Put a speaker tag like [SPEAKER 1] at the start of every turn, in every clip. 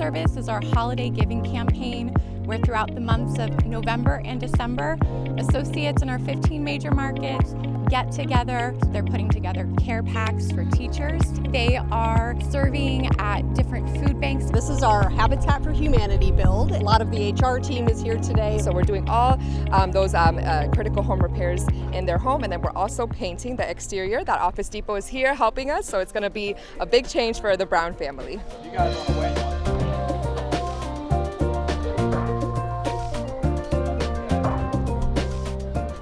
[SPEAKER 1] service is our holiday giving campaign, where throughout the months of November and December, associates in our 15 major markets get together. They're putting together care packs for teachers. They are serving at different food banks.
[SPEAKER 2] This is our Habitat for Humanity build. A lot of the HR team is here today.
[SPEAKER 3] So we're doing all those critical home repairs in their home, and then we're also painting the exterior. That Office Depot is here helping us, so it's going to be a big change for the Brown family.
[SPEAKER 4] You guys on the way.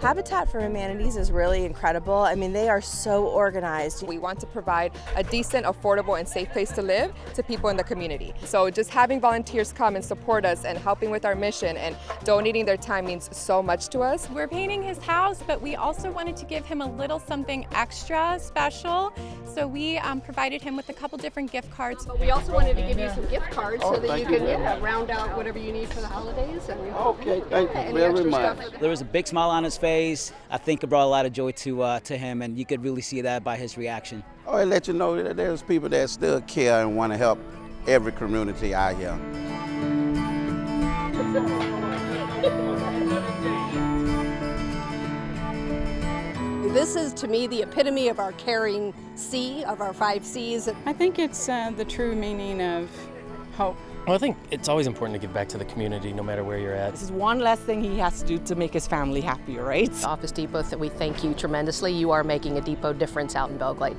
[SPEAKER 5] Habitat for Humanities is really incredible. I mean, they are so organized.
[SPEAKER 3] We want to provide a decent, affordable, and safe place to live to people in the community. So just having volunteers come and support us and helping with our mission and donating their time means so much to us.
[SPEAKER 1] We're painting his house, but we also wanted to give him a little something extra special. So we provided him with a couple different gift cards.
[SPEAKER 2] But we also wanted to give you some gift cards so that you can round out whatever you need for the holidays. And
[SPEAKER 4] Okay, thank you very much.
[SPEAKER 6] There was a big smile on his face. I think it brought a lot of joy to him, and you could really see that by his reaction.
[SPEAKER 4] Oh, I let you know that there's people that still care and want to help every community out here.
[SPEAKER 2] This is, to me, the epitome of our caring C, of our 5 Cs.
[SPEAKER 7] I think it's the true meaning of hope.
[SPEAKER 8] Well, I think it's always important to give back to the community no matter where you're at.
[SPEAKER 9] This is one less thing he has to do to make his family happier, right?
[SPEAKER 10] Office Depot, we thank you tremendously. You are making a depot difference out in Belle Glade.